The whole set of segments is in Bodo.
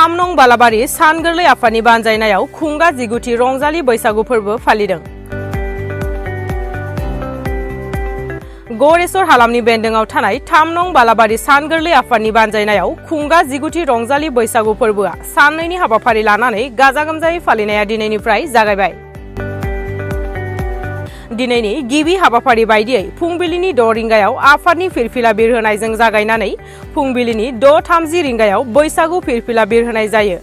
थाम नं बालाबारि सान गोरलै आफादनि बानजायनायाव खुंगा जिगुथि रंजालि बैसागु फोरबो फालिदों। गरेस्वर हालामनि बेन्दोंआव थानाय थाम नं बालाबारि सान गोरलै आफादनि बानजायनायाव खुंगा जिगुथि रंजालि बैसागु फोरबोआ साननैनि हाबाफारि लानानै गाजा गोमजायै फालिनाया दिनैनिफ्राय जागायबाय। दिनैनि गिबि हाबाफारि बायदियै फुंबिलिनि 6 रिंगायाव आफादनि फिरफिला बिरहोनायजों जागायनानै फुंबिलिनि 6:30 रिंगायाव बैसागु फिरफिला बिरहोनाय जायो।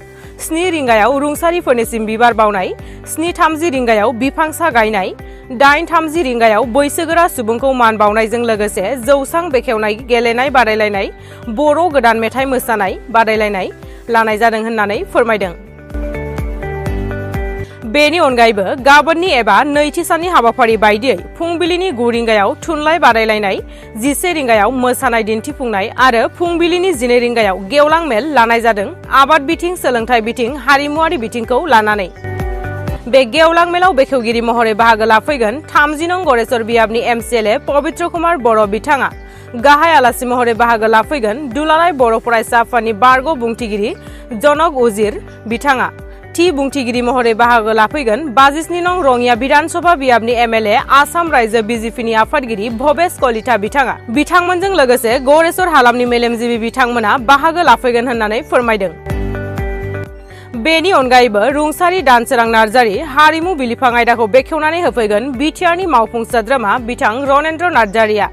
7 रिंगायाव रुंसारिफोरनिसिम बिबार बावनाय, 7:30 रिंगायाव बिफांसा गायनाय, 8:30 रिंगायाव बैसोगोरा सुबुंखौ मान बावनायजों लोगोसे जौसां बेखेवनाय, गेलेनाय बादायलायनाय, बर' गोदान मेथाइ मोसानाय बादायलायनाय लानाय जादों होननानै फोरमायदों। बेनि अनगायैबो गाबोननि एबा नैथि साननि हाबाफारि बायदियै फुंबिलिनि 9 रिंगायाव थुनलाइ बादायलायनाय, 11 रिंगायाव मोसानाय दिन्थिफुंनाय आरो फुंबिलिनि 12 रिंगायाव गेवलां मेल लानाय जादों। आबाद बिथिं, सोलोंथाइ बिथिं, हारिमुवारि बिथिंखौ लानानै बे गेवलां मेलाव बेखेवगिरि महरै बाहागो लाफैगोन 30 नं गरेस्वर बियाबनि MCLA पबित्र कुमार बर' बिथाङा। गाहाय आलासि महरै बाहागो लाफैगोन दुलाराय बर' फरायसा आफादनि बारग' बुंथिगिरि जनक उजिर बिथाङा। थि बुंथिगिरि महरै बाहागो लाफैगोन 27 नं रङिया बिधानसभा बियाबनि MLA आसाम रायजो BJP नि आफादगिरि भबेश कलिता बिथाङा। बिथांमोनजों लोगोसे गरेस्वर हालामनि मेलेमजिबि बिथांमोना बाहागो लाफैगोन होननानै फोरमायदों। बेनि अनगायैबो रुंसारि दानसोरां नार्जारि हारिमु बिलिफां आयदाखौ बेखेवनानै होफैगोन बिटिआरनि मावफुं सोद्रोमा बिथां रनेन्द्र नार्जारिया।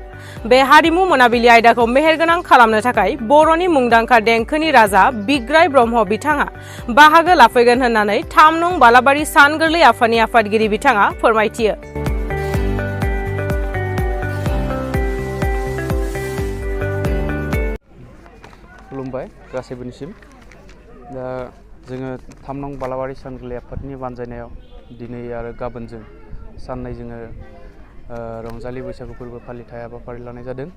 बे हारिमु मोनाबिलि आयदाखौ मेहेरगोनां खालामनो थाखाय बर'नि मुंदांखा देंखोनि राजा बिग्राय ब्रह्म बिथाङा बाहागो लाफैगोन होननानै 3 नं बालाबारि सान गोरलै आफादनि आफादगिरि बिथाङा फोरमायथियो। खुलुमबाय गासैबोनिसिम। दा जोङो 3 नं बालाबारि सान गोरलै आफादनि बानजायनायाव दिनै आरो गाबोनजों साननै जोङो रंजालि बैसागु फोरबो फालिथाय हाबाफारि लानाय जादों।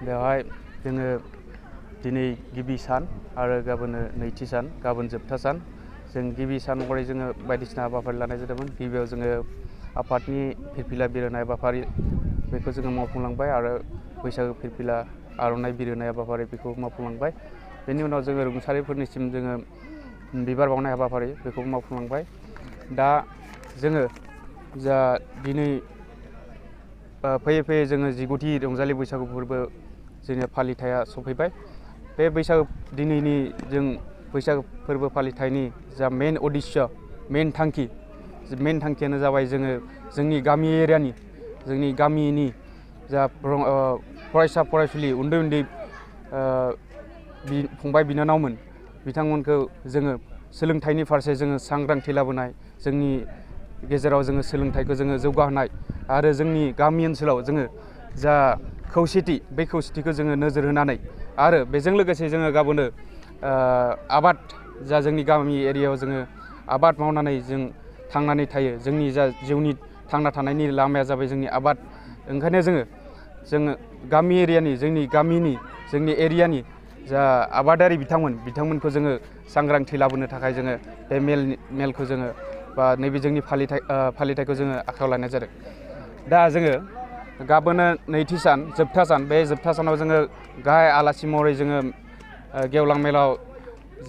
बेवहाय जोङो दिनै गिबि सान आरो गाबोन नैथि सान, गाबोन जोबथा सान। जों गिबि सान महरै जोङो बायदिसिना हाबाफारि लानाय जादोंमोन। गिबियाव जोङो आफादनि फिरफिला बिरहोनाय हाबाफारि बेखौ जोङो मावफुंलांबाय आरो बैसागु फिरफिला आर'नाइ बिरहोनाय हाबाफारि बेखौ मावफुंलांबाय। बेनि उनाव जोङो रुंसारिफोरनिसिम जोङो बिबार बावनाय हाबाफारि बेखौ मावफुंलांबाय। दा जोङो जा दिनै फैयै फैयै जोङो 19थि रंजालि बैसागु फोरबो जोंनि फालिथाया सफैबाय। बे दिनैनि जों बैसागु फोरबो फालिथायनि जा मेन उद्देश्य, मेन थांखियानो जाबाय जोङो जोंनि गामि एरियानि, जोंनि गामिनि जा फरायसा फरायसुलि उन्दै उन्दै फंबाय बिनानावमोन बिथांमोनखौ जोङो सोलोंथाइनि फारसे जोङो सांग्रांथि लाबोनाय, जोंनि गेजेराव जोङो सोलोंथाइखौ जोङो जौगाहोनाय आरो जोंनि गामि ओनसोलाव जोङो जा खौसेथि, बे खौसेथिखौ जोङो नोजोर होनानै आरो बेजों लोगोसे जोङो गाबोन आबाद, जा जोंनि गामि एरियायाव जोङो आबाद मावनानै जों थांनानै थायो, जोंनि जा जिउनि थांना थानायनि लामाया जाबाय जोंनि आबाद। ओंखायनो जोङो गामि एरियानि, जोंनि गामिनि, जोंनि एरियानि जा आबादारि बिथांमोनखौ जोङो सांग्रांथि लाबोनो थाखाय जोङो बे मेलखौ जोङो बा नैबे जोंनि फालिथायखौ जोङो आखायाव लानाय जादों। दा जोङो गाबोन नैथि सान, जोबथा सान, बे जोबथा सानाव जोङो गाहाय आलासि महरै जोङो गेवलां मेलाव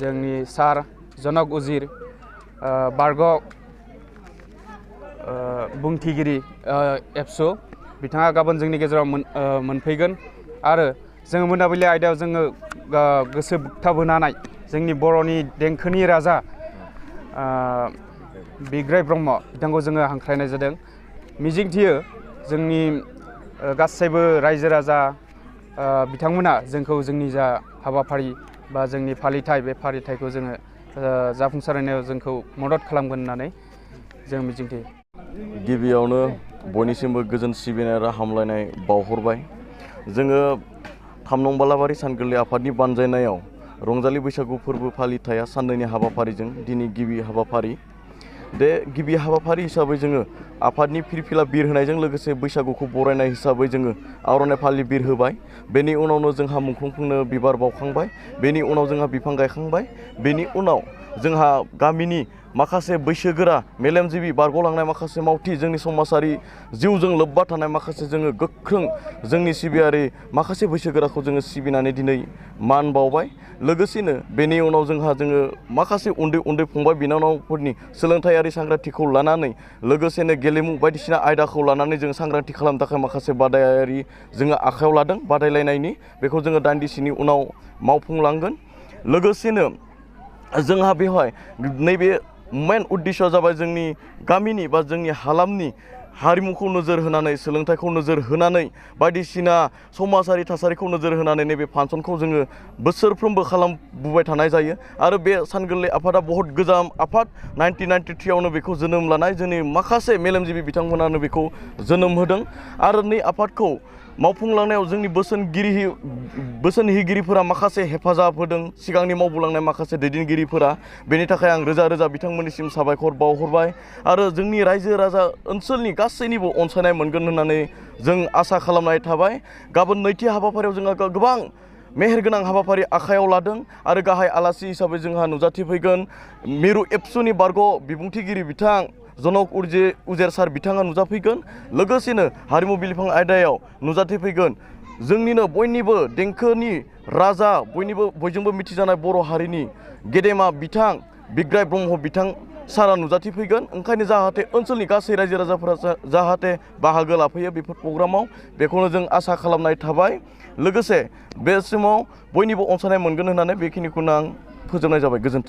जोंनि सार जनक उजिर बारग' बुंथिगिरि एबसु बिथाङा गाबोन जोंनि गेजेराव मोनफैगोन आरो जोङो मोनाबिलि आयदायाव जोङो गोसो बोगथाबहोनाय जोंनि बर'नि देंखोनि राजा बिग्राय ब्रह्म बिथांखौ जोङो हांख्रायनाय जादों। मिजिंथियो जोंनि गासैबो रायजो राजा बिथांमोना जोंखौ जोंनि जा हाबाफारि बा जोंनि फालिथाय, बे फालिथायखौ जोङो जाफुंसारनायाव जोंखौ मदद खालामगोन होननानै जों मिजिंथियो। गिबियावनो बयनिसिमबो गोजोन सिबिनाय आरो हामलायनाय बावहरबाय। जोङो 3 नं बालाबारि सान गोरलै आफादनि बानजायनायाव रंजालि बैसागु फोरबो फालिथाया साननैनि हाबाफारिजों दिनै गिबि हाबाफारि। बे गिबि हाबाफारि हिसाबै जोङो आफादनि फिरफिला बिरहोनायजों लोगोसे बैसागुखौ बरायनाय हिसाबै जोङो आर'नाइ फालि बिरहोबाय। बेनि उनावनो जोंहा मुंख्लंफोरनो बिबार बावखांबाय। बेनि उनाव जोंहा बिफां गायखांबाय। बेनि उनाव जोंहा गामिनि माखासे बैसोगोरा मेलेमजिबि बारग'लांनाय माखासे मावथि जोंनि समाजारि जिउजों लोब्बा थानाय माखासे जोङो गोख्रों जोंनि सिबियारि माखासे बैसोगोराखौ जोङो सिबिनानै दिनै मान बावबाय। लोगोसेनो बेनि उनाव जोङो माखासे उन्दै उन्दै फंबाय बिनानावफोरनि सोलोंथायारि सांग्रांथिखौ लानानै लोगोसेनो गेलेमु बायदिसिना आयदाखौ लानानै जों सांग्रांथि खालामनो थाखाय माखासे बादायारि जोङो आखायाव लादों बादायलायनायनि बेखौ जोङो दान्दिसेनि उनाव मावफुंलांगोन। लोगोसेनो जोंहा बेवहाय नैबे मेन उद्देश्यआ जाबाय जोंनि गामिनि बा जोंनि हालामनि हारिमुखौ नोजोर होनानै सोलोंथाइखौ नोजोर होनानै बायदिसिना समाजारि थासारिखौ नोजोर होनानै नैबे फांसनखौ जोङो बोसोरफ्रोमबो खालामबोबाय थानाय जायो आरो बे सान गोरलै आफादा बहुत गोजाम आफाद 1993आवनो बेखौ जोनोम लानाय जोंनि माखासे मेलेमजिबि बिथांमोनानो बेखौ जोनोम होदों आरो नै आफादखौ मावफुंलांनायाव जोंनि बोसोनहोगिरिफोरा माखासे हेफाजाब होदों सिगांनि मावबोलांनाय माखासे दैदेनगिरिफोरा बेनि थाखाय आं रोजा रोजा बिथांमोननिसिम साबायखर बावहरबाय आरो जोंनि रायजो राजा ओनसोलनि गासैनिबो अनसायनाय मोनगोन होननानै जों आसा खालामनाय थाबाय। गाबोन नैथि हाबाफारियाव जोंहा गोबां मेहेरगोनां हाबाफारि आखायाव लादों आरो गाहाय आलासि हिसाबै जोंहा नुजाथिफैगोन मिरु एबसुनि बारग' बिबुंथिगिरि बिथां जनक उजेर सार बिथाङा नुजाफैगोन। लोगोसेनो हारिमु बिलिफां आयदायाव नुजाथिफैगोन जोंनिनो बयनिबो देंखोनि राजा बयजोंबो मिथिजानाय बर' हारिनि गेदेमा बिथां बिग्राय ब्रह्म बिथां सारा नुजाथिफैगोन। ओंखायनो जाहाथे ओनसोलनि गासै रायजो राजाफोरा जाहाथे बाहागो लाफैयो बेफोर प्रग्रामाव बेखौनो जों आसा खालामनाय थाबाय। लोगोसे बे समाव बयनिबो अनसायनाय मोनगोन होननानै बेखिनिखौनो आं फोजोबनाय जाबाय। गोजोन्थों।